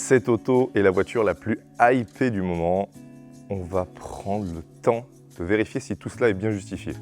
Cette auto est la voiture la plus hypée du moment. On va prendre le temps de vérifier si tout cela est bien justifié.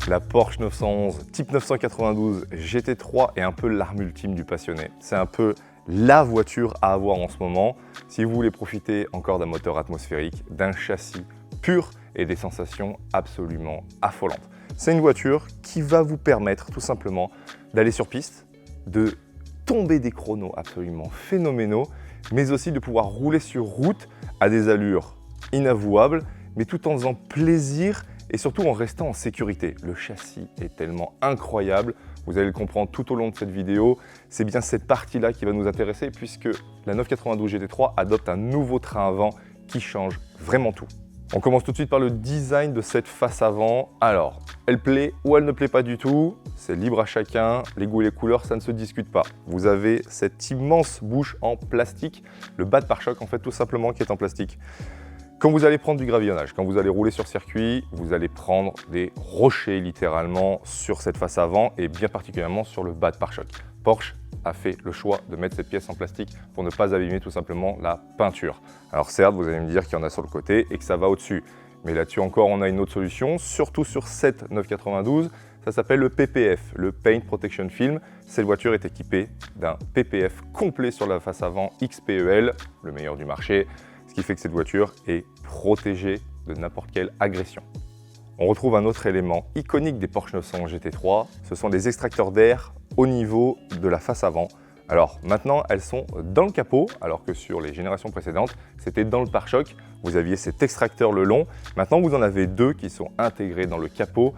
La Porsche 911 Type 992 GT3 est un peu l'arme ultime du passionné. C'est un peu la voiture à avoir en ce moment si vous voulez profiter encore d'un moteur atmosphérique, d'un châssis pur et des sensations absolument affolantes. C'est une voiture qui va vous permettre tout simplement d'aller sur piste, de tomber des chronos absolument phénoménaux, mais aussi de pouvoir rouler sur route à des allures inavouables, mais tout en faisant plaisir et surtout en restant en sécurité. Le châssis est tellement incroyable, vous allez le comprendre tout au long de cette vidéo. C'est bien cette partie-là qui va nous intéresser puisque la 992 GT3 adopte un nouveau train avant qui change vraiment tout. On commence tout de suite par le design de cette face avant. Alors, elle plaît ou elle ne plaît pas du tout, c'est libre à chacun. Les goûts et les couleurs, ça ne se discute pas. Vous avez cette immense bouche en plastique, le bas de pare-choc en fait tout simplement qui est en plastique. Quand vous allez prendre du gravillonnage, quand vous allez rouler sur circuit, vous allez prendre des rochers littéralement sur cette face avant et bien particulièrement sur le bas de pare-choc. Porsche a fait le choix de mettre cette pièce en plastique pour ne pas abîmer tout simplement la peinture. Alors certes, vous allez me dire qu'il y en a sur le côté et que ça va au-dessus. Mais là-dessus encore, on a une autre solution, surtout sur cette 992. Ça s'appelle le PPF, le Paint Protection Film. Cette voiture est équipée d'un PPF complet sur la face avant XPEL, le meilleur du marché. Ce qui fait que cette voiture est protégée de n'importe quelle agression. On retrouve un autre élément iconique des Porsche 911 GT3, ce sont les extracteurs d'air au niveau de la face avant. Alors maintenant, elles sont dans le capot, alors que sur les générations précédentes, c'était dans le pare-choc. Vous aviez cet extracteur le long. Maintenant, vous en avez deux qui sont intégrés dans le capot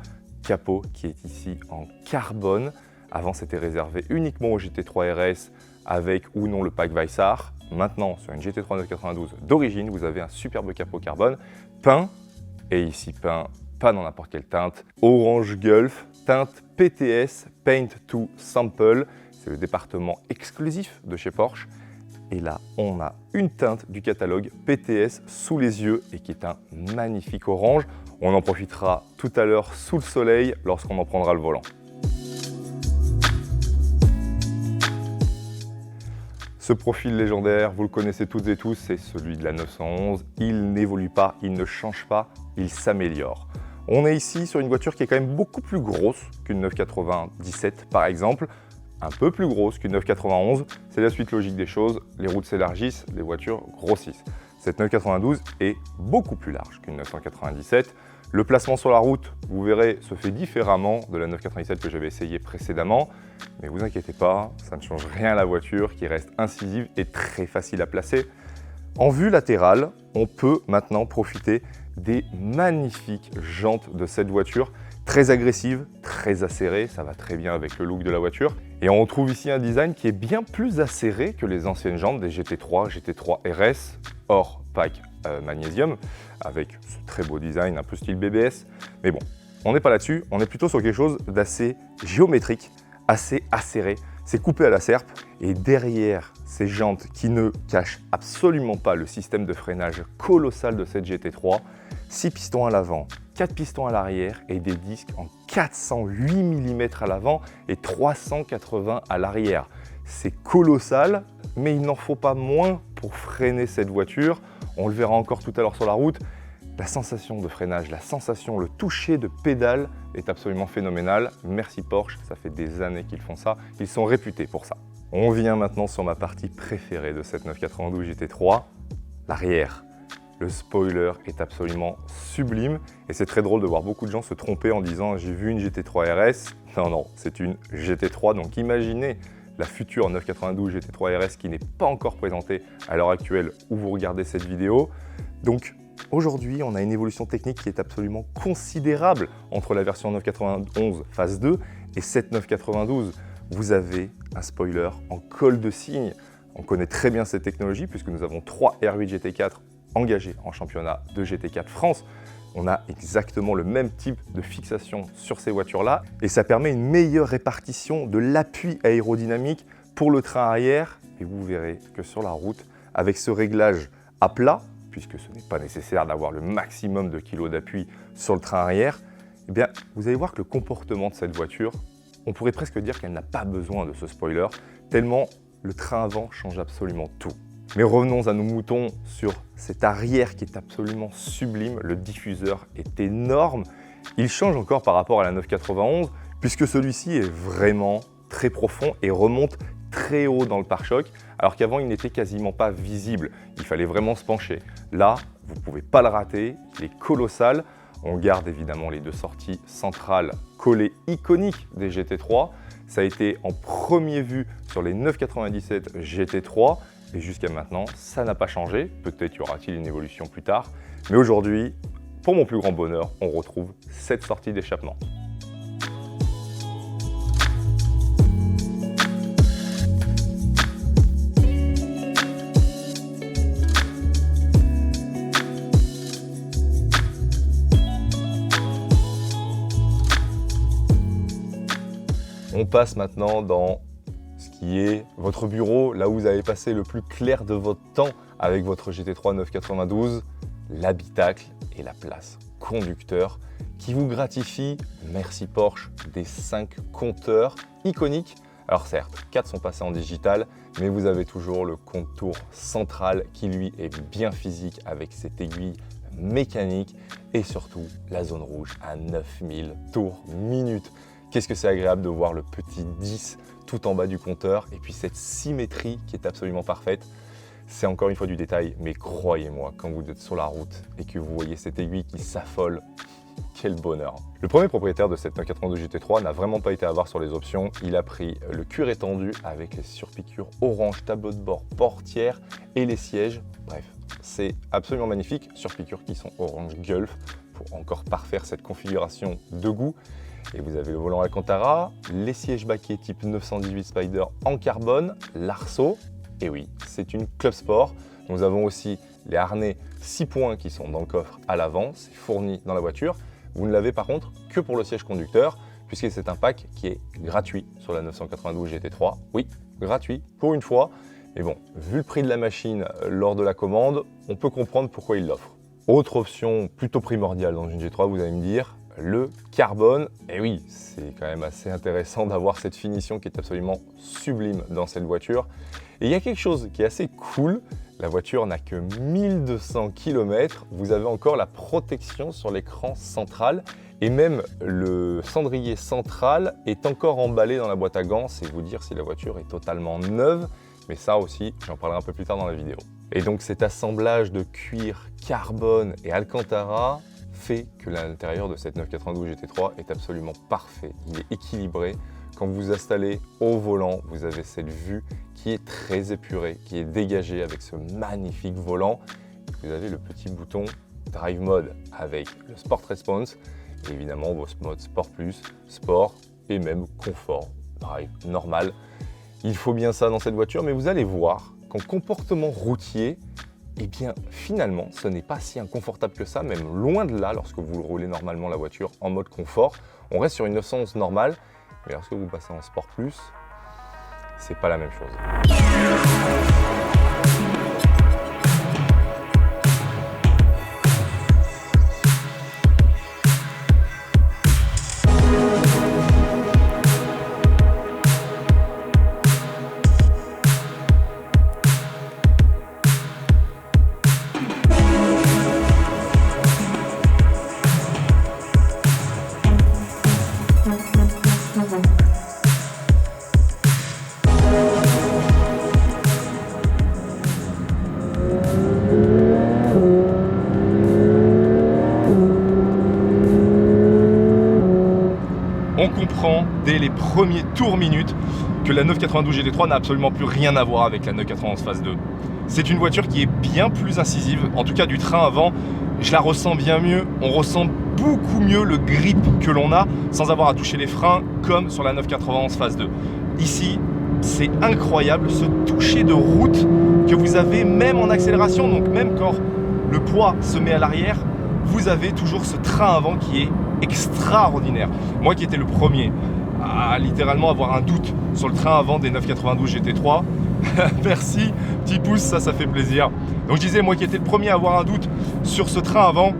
qui est ici en carbone. Avant, c'était réservé uniquement au GT3 RS avec ou non le pack Weissach. Maintenant, sur une GT3 992 d'origine, vous avez un superbe capot carbone peint, et ici peint pas dans n'importe quelle teinte, Orange Gulf, teinte PTS, Paint to Sample, c'est le département exclusif de chez Porsche. Et là, on a une teinte du catalogue PTS sous les yeux et qui est un magnifique orange. On en profitera tout à l'heure sous le soleil lorsqu'on en prendra le volant. Ce profil légendaire, vous le connaissez toutes et tous, c'est celui de la 911. Il n'évolue pas, il ne change pas, il s'améliore. On est ici sur une voiture qui est quand même beaucoup plus grosse qu'une 997 par exemple, un peu plus grosse qu'une 991. C'est la suite logique des choses, les routes s'élargissent, les voitures grossissent. Cette 992 est beaucoup plus large qu'une 997. Le placement sur la route, vous verrez, se fait différemment de la 997 que j'avais essayé précédemment. Mais vous inquiétez pas, ça ne change rien à la voiture qui reste incisive et très facile à placer. En vue latérale, on peut maintenant profiter des magnifiques jantes de cette voiture. Très agressive, très acérée, ça va très bien avec le look de la voiture. Et on retrouve ici un design qui est bien plus acéré que les anciennes jantes des GT3, GT3 RS, hors pack magnésium, avec ce très beau design un peu style BBS. Mais bon, on n'est pas là-dessus, on est plutôt sur quelque chose d'assez géométrique, assez acéré. C'est coupé à la serpe et derrière ces jantes qui ne cachent absolument pas le système de freinage colossal de cette GT3, 6 pistons à l'avant, 4 pistons à l'arrière et des disques en 408 mm à l'avant et 380 à l'arrière. C'est colossal, mais il n'en faut pas moins pour freiner cette voiture. On le verra encore tout à l'heure sur la route. La sensation de freinage, la sensation, le toucher de pédale est absolument phénoménal. Merci Porsche, ça fait des années qu'ils font ça. Ils sont réputés pour ça. On vient maintenant sur ma partie préférée de cette 992 GT3, l'arrière. Le spoiler est absolument sublime et c'est très drôle de voir beaucoup de gens se tromper en disant « j'ai vu une GT3 RS ». Non, non, c'est une GT3, donc imaginez la future 992 GT3 RS qui n'est pas encore présentée à l'heure actuelle où vous regardez cette vidéo. Donc aujourd'hui, on a une évolution technique qui est absolument considérable entre la version 991 phase 2 et cette 992. Vous avez un spoiler en colle de cygne. On connaît très bien cette technologie puisque nous avons 3 R8 GT4 engagé en championnat de GT4 France. On a exactement le même type de fixation sur ces voitures-là et ça permet une meilleure répartition de l'appui aérodynamique pour le train arrière. Et vous verrez que sur la route, avec ce réglage à plat, puisque ce n'est pas nécessaire d'avoir le maximum de kilos d'appui sur le train arrière, eh bien, vous allez voir que le comportement de cette voiture, on pourrait presque dire qu'elle n'a pas besoin de ce spoiler, tellement le train avant change absolument tout. Mais revenons à nos moutons sur cet arrière qui est absolument sublime. Le diffuseur est énorme. Il change encore par rapport à la 991 puisque celui-ci est vraiment très profond et remonte très haut dans le pare-choc alors qu'avant il n'était quasiment pas visible. Il fallait vraiment se pencher. Là, vous ne pouvez pas le rater, il est colossal. On garde évidemment les deux sorties centrales collées iconiques des GT3. Ça a été en premier vu sur les 997 GT3. Et jusqu'à maintenant, ça n'a pas changé. Peut-être y aura-t-il une évolution plus tard. Mais aujourd'hui, pour mon plus grand bonheur, on retrouve cette sortie d'échappement. On passe maintenant dans ce qui est votre bureau, là où vous avez passé le plus clair de votre temps avec votre GT3 992, l'habitacle et la place conducteur qui vous gratifie, merci Porsche, des 5 compteurs iconiques. Alors certes, 4 sont passés en digital, mais vous avez toujours le compte-tour central qui lui est bien physique avec cette aiguille mécanique et surtout la zone rouge à 9000 tours minute. Qu'est-ce que c'est agréable de voir le petit 10 tout en bas du compteur et puis cette symétrie qui est absolument parfaite. C'est encore une fois du détail, mais croyez-moi, quand vous êtes sur la route et que vous voyez cette aiguille qui s'affole, quel bonheur. Le premier propriétaire de cette 992 GT3 n'a vraiment pas été avare sur les options. Il a pris le cuir étendu avec les surpiqûres orange, tableau de bord, portière et les sièges. Bref, c'est absolument magnifique. Surpiqûres qui sont orange Gulf pour encore parfaire cette configuration de goût. Et vous avez le volant Alcantara, les sièges baquets type 918 Spider en carbone, l'arceau. Et oui, c'est une Club Sport. Nous avons aussi les harnais 6 points qui sont dans le coffre à l'avant, c'est fourni dans la voiture. Vous ne l'avez par contre que pour le siège conducteur, puisque c'est un pack qui est gratuit sur la 992 GT3. Oui, gratuit pour une fois. Mais bon, vu le prix de la machine lors de la commande, on peut comprendre pourquoi il l'offre. Autre option plutôt primordiale dans une G3, vous allez me dire, le carbone. Et oui, c'est quand même assez intéressant d'avoir cette finition qui est absolument sublime dans cette voiture. Et il y a quelque chose qui est assez cool, la voiture n'a que 1200 km, vous avez encore la protection sur l'écran central et même le cendrier central est encore emballé dans la boîte à gants, c'est vous dire si la voiture est totalement neuve, mais ça aussi, j'en parlerai un peu plus tard dans la vidéo. Et donc cet assemblage de cuir, carbone et Alcantara fait que l'intérieur de cette 992 GT3 est absolument parfait, il est équilibré. Quand vous vous installez au volant, vous avez cette vue qui est très épurée, qui est dégagée avec ce magnifique volant. Vous avez le petit bouton Drive Mode avec le Sport Response et évidemment vos modes Sport Plus, Sport et même Confort, Drive normal. Il faut bien ça dans cette voiture, mais vous allez voir qu'en comportement routier, eh bien finalement ce n'est pas si inconfortable que ça, même loin de là lorsque vous roulez normalement la voiture en mode confort. On reste sur une 911 normale. Mais lorsque vous passez en Sport Plus, c'est pas la même chose. On comprend dès les premiers tours minutes que la 992 GT3 n'a absolument plus rien à voir avec la 991 Phase 2. C'est une voiture qui est bien plus incisive, en tout cas du train avant, je la ressens bien mieux, on ressent beaucoup mieux le grip que l'on a sans avoir à toucher les freins comme sur la 991 Phase 2. Ici, c'est incroyable ce toucher de route que vous avez même en accélération, donc même quand le poids se met à l'arrière, vous avez toujours ce train avant qui est extraordinaire. Moi qui étais le premier à littéralement avoir un doute sur le train avant des 992 GT3, merci, petit pouce, ça fait plaisir. Donc je disais, moi qui étais le premier à avoir un doute sur ce train avant,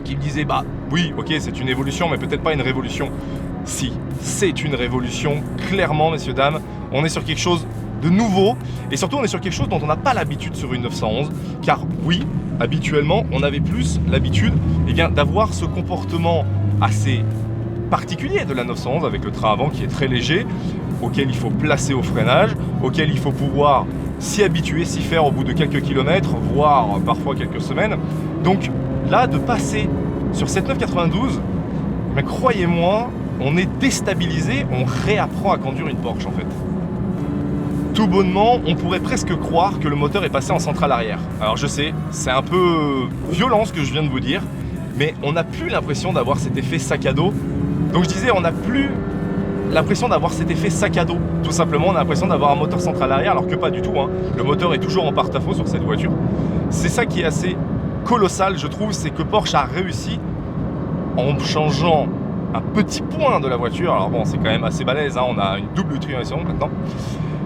qui me disait, bah oui, ok, c'est une évolution, mais peut-être pas une révolution. Si, c'est une révolution, clairement, messieurs, dames. On est sur quelque chose de nouveau, et surtout on est sur quelque chose dont on n'a pas l'habitude sur une 911, car oui, habituellement, on avait plus l'habitude d'avoir ce comportement assez particulier de la 911 avec le train avant qui est très léger, auquel il faut placer au freinage, auquel il faut pouvoir s'y habituer, s'y faire au bout de quelques kilomètres, voire parfois quelques semaines. Donc là, de passer sur cette 992, mais croyez-moi, on est déstabilisé, on réapprend à conduire une Porsche en fait. Tout bonnement, on pourrait presque croire que le moteur est passé en centrale arrière. Alors je sais, c'est un peu violent ce que je viens de vous dire, mais on n'a plus l'impression d'avoir cet effet sac à dos. Donc je disais, on n'a plus l'impression d'avoir cet effet sac à dos. Tout simplement, on a l'impression d'avoir un moteur central arrière, alors que pas du tout, hein. Le moteur est toujours en porte-à-faux sur cette voiture. C'est ça qui est assez colossal, je trouve, c'est que Porsche a réussi, en changeant un petit point de la voiture, alors bon, c'est quand même assez balèze, hein, on a une double triomphe maintenant,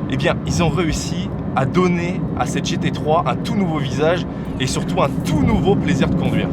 eh bien, ils ont réussi à donner à cette GT3 un tout nouveau visage et surtout un tout nouveau plaisir de conduire.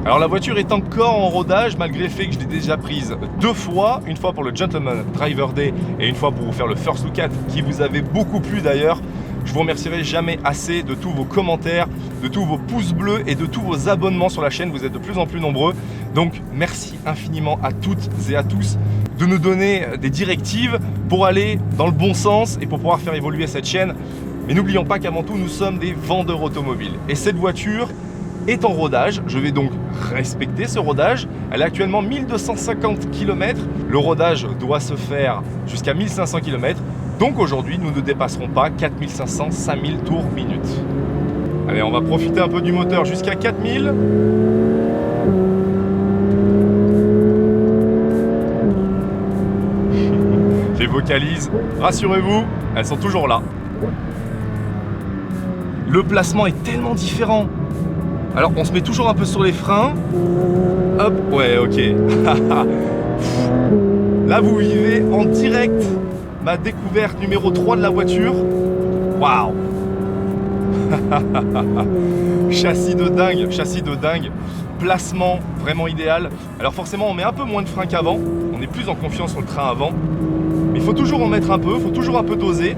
Alors la voiture est encore en rodage malgré le fait que je l'ai déjà prise 2 fois, une fois pour le Gentleman Driver Day et une fois pour vous faire le First Look At qui vous avait beaucoup plu d'ailleurs. Je vous remercierai jamais assez de tous vos commentaires, de tous vos pouces bleus et de tous vos abonnements sur la chaîne. Vous êtes de plus en plus nombreux. Donc merci infiniment à toutes et à tous de nous donner des directives pour aller dans le bon sens et pour pouvoir faire évoluer cette chaîne. Mais n'oublions pas qu'avant tout, nous sommes des vendeurs automobiles. Et cette voiture est en rodage. Je vais donc respecter ce rodage. Elle est actuellement 1250 km. Le rodage doit se faire jusqu'à 1500 km. Donc aujourd'hui, nous ne dépasserons pas 4500-5000 tours minute. Allez, on va profiter un peu du moteur jusqu'à 4000. Je les vocalise. Rassurez-vous, elles sont toujours là. Le placement est tellement différent. Alors, on se met toujours un peu sur les freins. Hop, ouais, ok. Là, vous vivez en direct ma découverte numéro 3 de la voiture. Waouh. Châssis de dingue. Placement vraiment idéal. Alors forcément, on met un peu moins de frein qu'avant. On est plus en confiance sur le train avant. Mais il faut toujours en mettre un peu, il faut toujours un peu doser.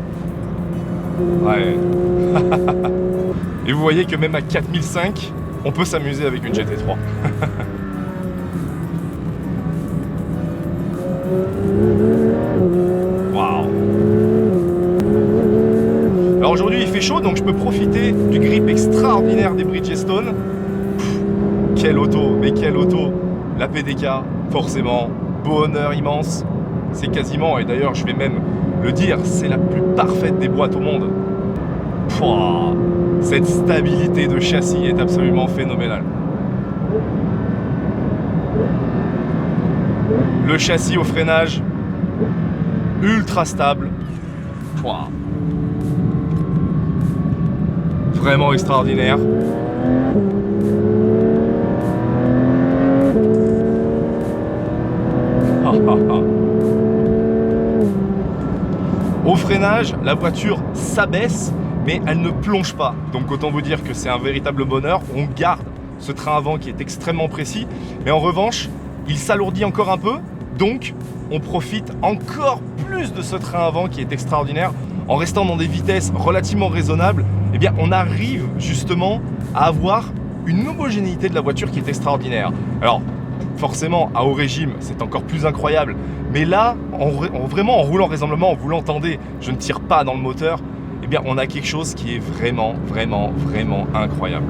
Ouais. Et vous voyez que même à 4005, on peut s'amuser avec une GT3. Waouh. Alors aujourd'hui il fait chaud, donc je peux profiter du grip extraordinaire des Bridgestone. Quelle auto, mais quelle auto. La PDK, forcément, bonheur immense. C'est quasiment, et d'ailleurs je vais même le dire, c'est la plus parfaite des boîtes au monde. Pouah, cette stabilité de châssis est absolument phénoménale. Le châssis au freinage, ultra stable. Pouah. Vraiment extraordinaire. Au freinage, la voiture s'abaisse, mais elle ne plonge pas. Donc autant vous dire que c'est un véritable bonheur. On garde ce train avant qui est extrêmement précis, mais en revanche, il s'alourdit encore un peu. Donc on profite encore plus de ce train avant qui est extraordinaire. En restant dans des vitesses relativement raisonnables, eh bien on arrive justement à avoir une homogénéité de la voiture qui est extraordinaire. Alors forcément, à haut régime, c'est encore plus incroyable. Mais là, vraiment en roulant raisonnablement, vous l'entendez, je ne tire pas dans le moteur, eh bien on a quelque chose qui est vraiment incroyable.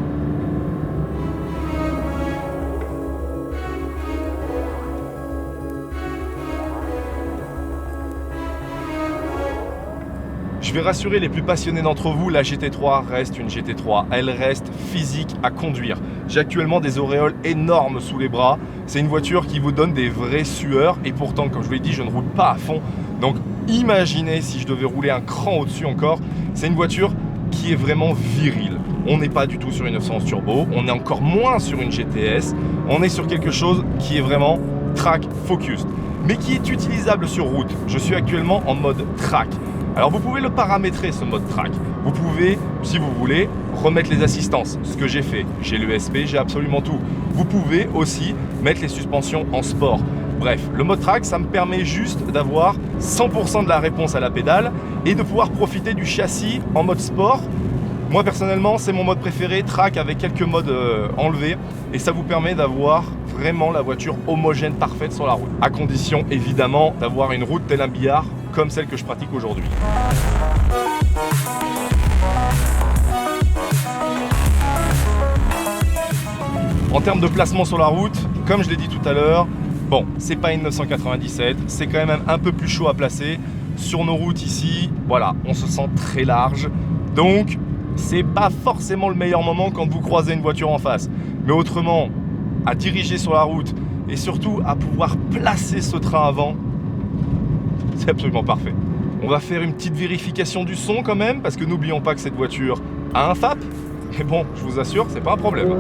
Je vais rassurer les plus passionnés d'entre vous, la GT3 reste une GT3, elle reste physique à conduire. J'ai actuellement des auréoles énormes sous les bras. C'est une voiture qui vous donne des vraies sueurs et pourtant, comme je vous l'ai dit, je ne roule pas à fond. Donc imaginez si je devais rouler un cran au-dessus encore. C'est une voiture qui est vraiment virile. On n'est pas du tout sur une 911 turbo, on est encore moins sur une GTS. On est sur quelque chose qui est vraiment track focused, mais qui est utilisable sur route. Je suis actuellement en mode track. Alors vous pouvez le paramétrer, ce mode track. Vous pouvez, si vous voulez, remettre les assistances, ce que j'ai fait. J'ai l'ESP, j'ai absolument tout. Vous pouvez aussi mettre les suspensions en sport. Bref, le mode track, ça me permet juste d'avoir 100% de la réponse à la pédale et de pouvoir profiter du châssis en mode sport. Moi personnellement, c'est mon mode préféré, track avec quelques modes enlevés, et ça vous permet d'avoir vraiment la voiture homogène parfaite sur la route, à condition évidemment d'avoir une route tel un billard comme celle que je pratique aujourd'hui. En termes de placement sur la route, comme je l'ai dit tout à l'heure, bon, c'est pas une 997, c'est quand même un peu plus chaud à placer. Sur nos routes ici, voilà, on se sent très large, donc c'est pas forcément le meilleur moment quand vous croisez une voiture en face. Mais autrement, à diriger sur la route et surtout à pouvoir placer ce train avant, c'est absolument parfait. On va faire une petite vérification du son quand même, parce que n'oublions pas que cette voiture a un FAP. Mais bon, je vous assure, c'est pas un problème.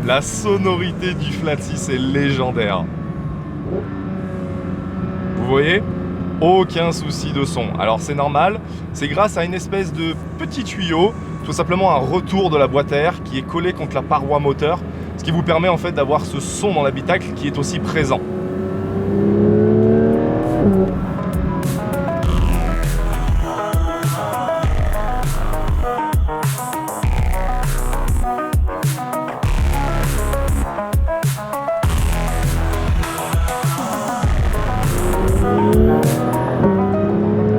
La sonorité du Flat 6 est légendaire. Vous voyez ? Aucun souci de son. Alors c'est normal, c'est grâce à une espèce de petit tuyau, tout simplement un retour de la boîte à air qui est collé contre la paroi moteur, ce qui vous permet en fait d'avoir ce son dans l'habitacle qui est aussi présent.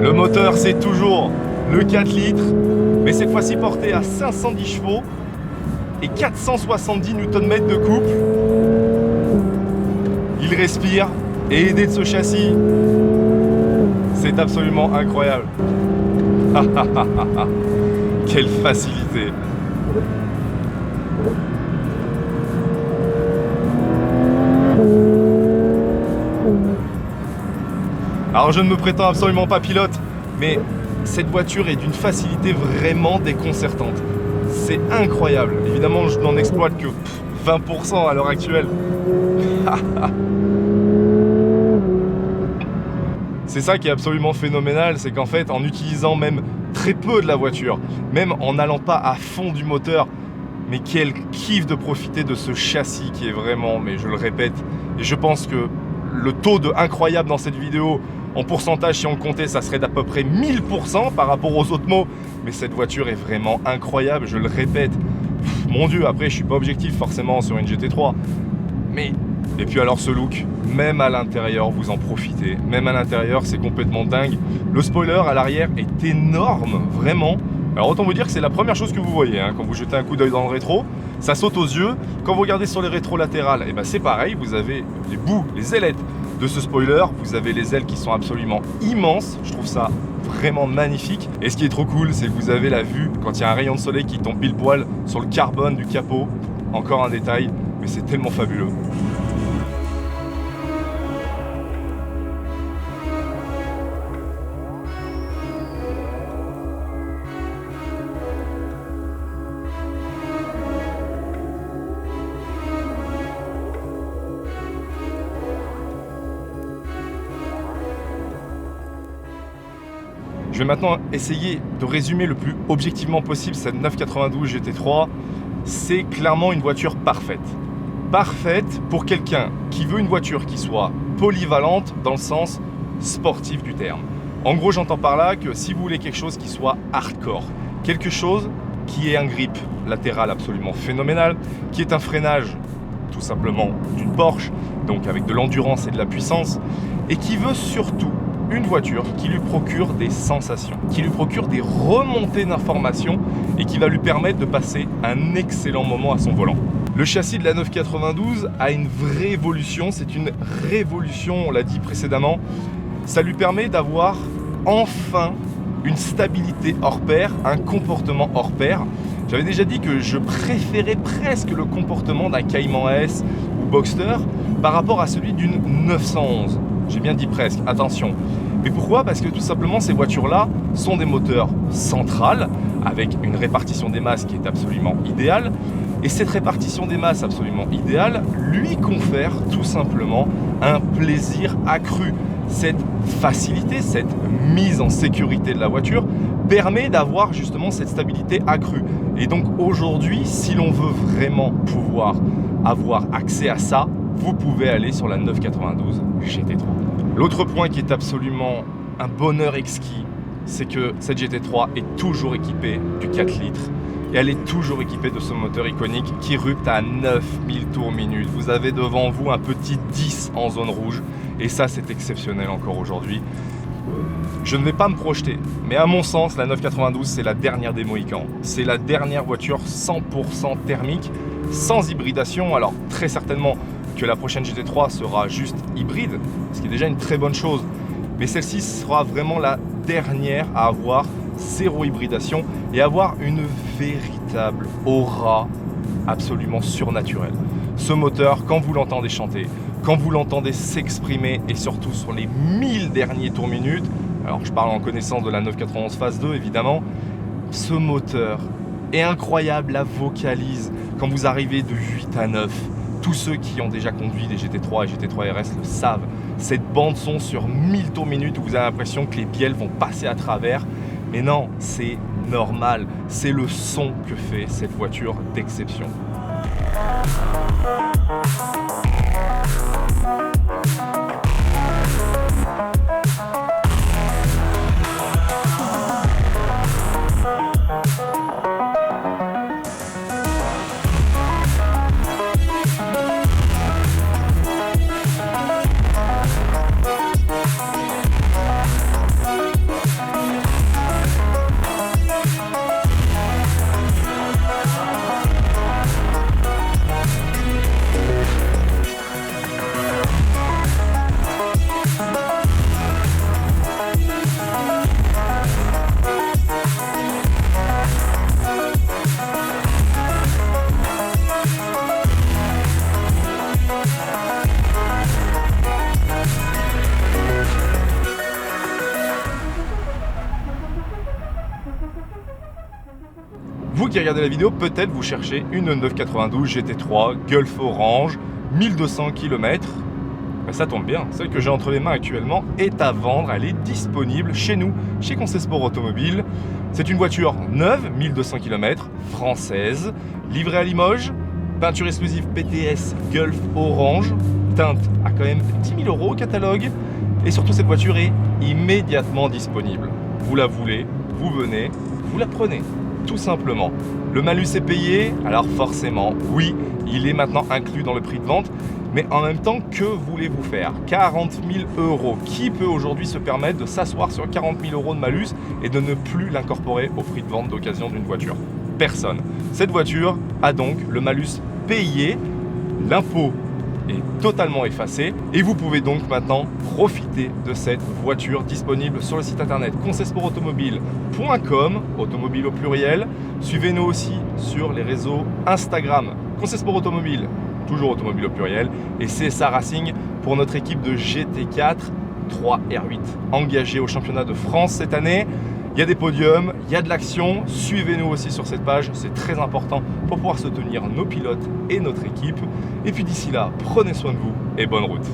Le moteur, c'est toujours le 4 litres, mais cette fois-ci porté à 510 chevaux et 470 Nm de couple. Il respire et aidé de ce châssis, c'est absolument incroyable. Quelle facilité! Alors je ne me prétends absolument pas pilote, mais cette voiture est d'une facilité vraiment déconcertante. C'est incroyable. Évidemment, je n'en exploite que 20% à l'heure actuelle. C'est ça qui est absolument phénoménal, c'est qu'en fait, en utilisant même très peu de la voiture, même en n'allant pas à fond du moteur, mais quel kiff de profiter de ce châssis qui est vraiment, mais je le répète, et je pense que le taux de incroyable dans cette vidéo, en pourcentage, si on le comptait, ça serait d'à peu près 1000% par rapport aux autres mots. Mais cette voiture est vraiment incroyable, je le répète. Mon Dieu, après, je suis pas objectif forcément sur une GT3. Mais, et puis alors ce look, même à l'intérieur, vous en profitez. Même à l'intérieur, c'est complètement dingue. Le spoiler à l'arrière est énorme, vraiment. Alors autant vous dire que c'est la première chose que vous voyez hein, quand vous jetez un coup d'œil dans le rétro. Ça saute aux yeux. Quand vous regardez sur les rétros latérales, et ben c'est pareil, vous avez les bouts, les ailettes de ce spoiler. Vous avez les ailes qui sont absolument immenses. Je trouve ça vraiment magnifique. Et ce qui est trop cool, c'est que vous avez la vue quand il y a un rayon de soleil qui tombe pile poil sur le carbone du capot. Encore un détail, mais c'est tellement fabuleux. Je vais maintenant essayer de résumer le plus objectivement possible cette 992 GT3. C'est clairement une voiture parfaite. Parfaite pour quelqu'un qui veut une voiture qui soit polyvalente dans le sens sportif du terme. En gros, j'entends par là que si vous voulez quelque chose qui soit hardcore, Quelque chose qui est un grip latéral absolument phénoménal, qui est un freinage tout simplement d'une Porsche, donc avec de l'endurance et de la puissance, et qui veut surtout une voiture qui lui procure des sensations, qui lui procure des remontées d'informations et qui va lui permettre de passer un excellent moment à son volant. Le châssis de la 992 a une vraie évolution, c'est une révolution, on l'a dit précédemment. Ça lui permet d'avoir enfin une stabilité hors pair, un comportement hors pair. J'avais déjà dit que je préférais presque le comportement d'un Cayman S ou Boxster par rapport à celui d'une 911. J'ai bien dit presque, attention. Mais pourquoi? Parce que tout simplement ces voitures-là sont des moteurs centrales avec une répartition des masses qui est absolument idéale. Et cette répartition des masses absolument idéale lui confère tout simplement un plaisir accru. Cette facilité, cette mise en sécurité de la voiture permet d'avoir justement cette stabilité accrue. Et donc aujourd'hui, si l'on veut vraiment pouvoir avoir accès à ça, vous pouvez aller sur la 992 GT3. L'autre point qui est absolument un bonheur exquis, c'est que cette GT3 est toujours équipée du 4 litres. Et elle est toujours équipée de ce moteur iconique qui rupte à 9000 tours minute. Vous avez devant vous un petit 10 en zone rouge. Et ça, c'est exceptionnel encore aujourd'hui. Je ne vais pas me projeter, mais à mon sens, la 992, c'est la dernière des Mohicans. C'est la dernière voiture 100% thermique, sans hybridation. Alors, très certainement que la prochaine GT3 sera juste hybride, ce qui est déjà une très bonne chose. Mais celle-ci sera vraiment la dernière à avoir zéro hybridation et avoir une véritable aura absolument surnaturelle. Ce moteur, quand vous l'entendez chanter, quand vous l'entendez s'exprimer et surtout sur les 1000 derniers tours minutes, alors je parle en connaissance de la 991 phase 2 évidemment, ce moteur est incroyable, la vocalise quand vous arrivez de 8 à 9. Tous ceux qui ont déjà conduit des GT3 et GT3 RS le savent. Cette bande son sur 1000 tours minute où vous avez l'impression que les bielles vont passer à travers. Mais non, c'est normal. C'est le son que fait cette voiture d'exception. Vous qui regardez la vidéo, peut-être vous cherchez une 992 GT3 Gulf Orange, 1200 km. Ben ça tombe bien, celle que j'ai entre les mains actuellement est à vendre, elle est disponible chez nous, chez Conseil Sport Automobile. C'est une voiture neuve, 1200 km, française, livrée à Limoges, peinture exclusive PTS Gulf Orange, teinte à quand même 10 000 € au catalogue. Et surtout cette voiture est immédiatement disponible. Vous la voulez, vous venez, vous la prenez. Tout simplement. Le malus est payé, alors forcément, oui, il est maintenant inclus dans le prix de vente, mais en même temps, que voulez-vous faire? 40 000 €. Qui peut aujourd'hui se permettre de s'asseoir sur 40 000 € de malus et de ne plus l'incorporer au prix de vente d'occasion d'une voiture? Personne. Cette voiture a donc le malus payé, l'impôt est totalement effacé et vous pouvez donc maintenant profiter de cette voiture disponible sur le site internet conseilsportautomobile.com, automobile au pluriel. Suivez-nous aussi sur les réseaux Instagram Conseil Sport Automobile, toujours automobile au pluriel, et CSA Racing pour notre équipe de GT4 3 R8 engagée au championnat de France cette année. Il y a des podiums, il y a de l'action. Suivez-nous aussi sur cette page, c'est très important pour pouvoir soutenir nos pilotes et notre équipe. Et puis d'ici là, prenez soin de vous et bonne route.